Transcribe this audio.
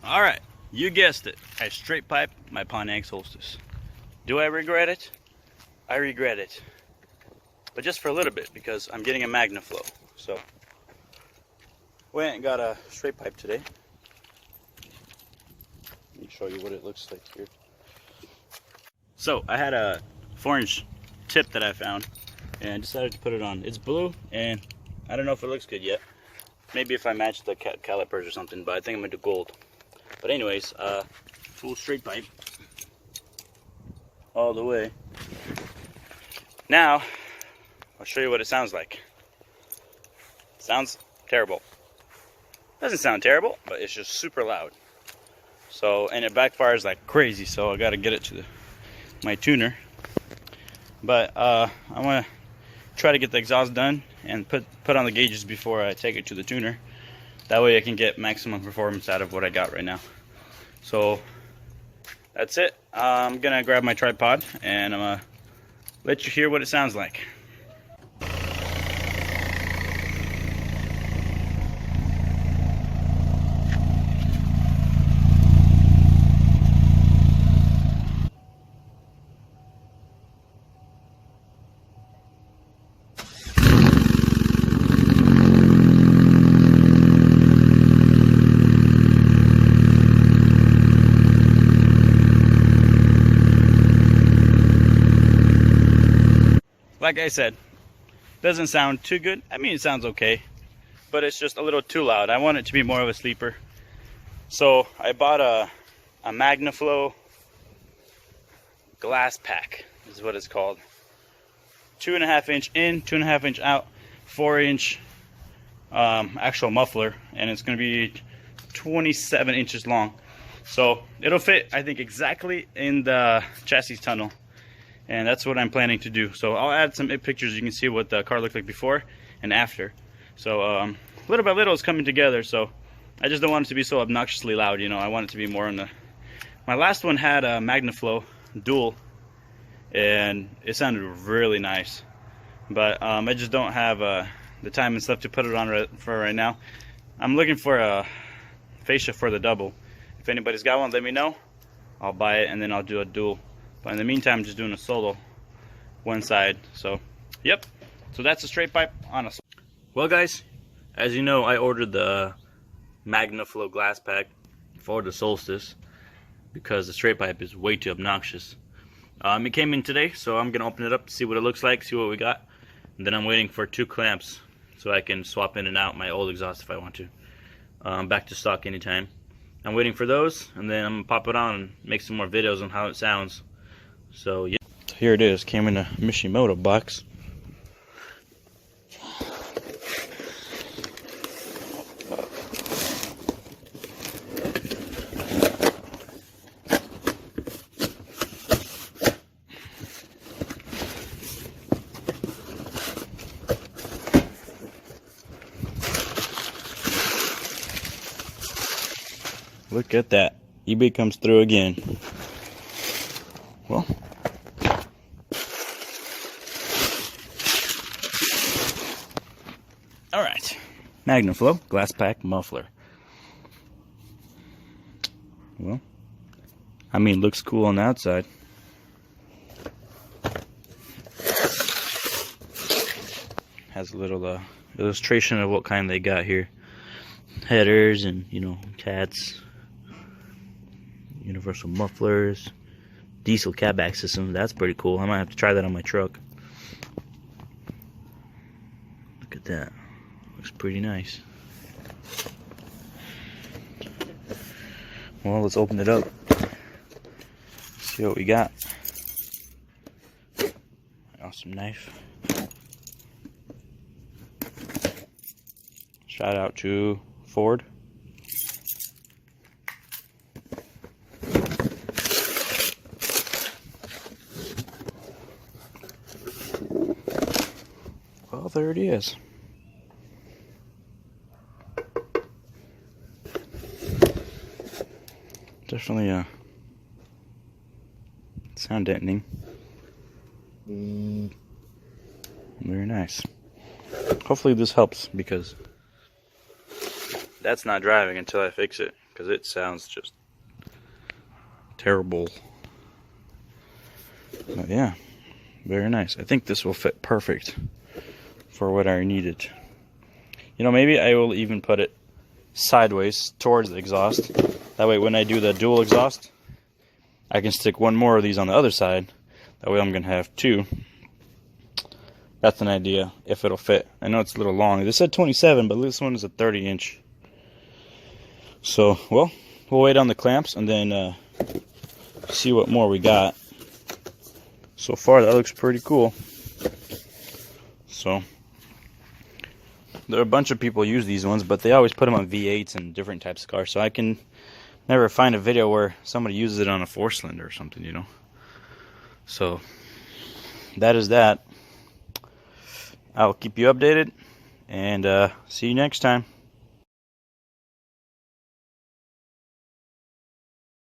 Alright, you guessed it. I straight piped my Pontiac Solstice. Do I regret it? I regret it. But just for a little bit, because I'm getting a MagnaFlow. So, went and got a straight pipe today. Let me show you what it looks like here. So, I had a 4-inch tip that I found, and decided to put it on. It's blue, and I don't know if it looks good yet. Maybe if I match the calipers or something, but I think I'm gonna do gold. But anyways, full straight pipe all the way. Now, I'll show you what it sounds like. Sounds terrible. Doesn't sound terrible, but it's just super loud. So, and it backfires like crazy, so I gotta get it to my tuner. But I wanna try to get the exhaust done and put on the gauges before I take it to the tuner. That way I can get maximum performance out of what I got right now. So that's it. I'm gonna grab my tripod and I'm gonna let you hear what it sounds like. Like I said, doesn't sound too good. I mean, it sounds okay, but it's just a little too loud. I want it to be more of a sleeper. So I bought a MagnaFlow glass pack, is what it's called. 2.5 inch in, 2.5 inch out, 4-inch actual muffler, and it's going to be 27 inches long. So it'll fit, I think, exactly in the chassis tunnel. And that's what I'm planning to do. So I'll add some pictures. You can see what the car looked like before and after. So little by little it's coming together. So I just don't want it to be so obnoxiously loud, you know. I want it to be more in the... My last one had a MagnaFlow dual, and it sounded really nice. But I just don't have the time and stuff to put it on for right now. I'm looking for a fascia for the double. If anybody's got one, let me know. I'll buy it and then I'll do a dual. But in the meantime, I'm just doing a solo one side. So, yep. So that's a straight pipe on a... Well, guys, as you know, I ordered the MagnaFlow glass pack for the Solstice because the straight pipe is way too obnoxious. It came in today, so I'm gonna open it up, see what it looks like, see what we got, and then I'm waiting for 2 clamps so I can swap in and out my old exhaust if I want to. Back to stock anytime. I'm waiting for those, and then I'm gonna pop it on and make some more videos on how it sounds. So yeah, here it is. Came in a Mishimoto box. Look at that. eBay comes through again. Well, alright, MagnaFlow glass pack muffler. Well, I mean, looks cool on the outside. Has a little illustration of what kind they got here. Headers and, you know, cats. Universal mufflers. Diesel catback system. That's pretty cool. I might have to try that on my truck. Look at that. Looks pretty nice. Well, let's open it up. See what we got. Awesome knife. Shout out to Ford. Well, there it is. Definitely a sound deadening. Very nice. Hopefully this helps because that's not driving until I fix it. because it sounds just terrible. But yeah, very nice. I think this will fit perfect for what I needed. You know, maybe I will even put it sideways towards the exhaust. That way when I do the dual exhaust, I can stick one more of these on the other side. That way I'm going to have two. That's an idea, if it'll fit. I know it's a little long. This said 27, but this one is a 30 inch. So, well, we'll wait on the clamps and then see what more we got. So far, that looks pretty cool. So, there are a bunch of people use these ones, but they always put them on V8s and different types of cars. So I can never find a video where somebody uses it on a 4-cylinder or something, you know. So, that is that. I'll keep you updated, and see you next time.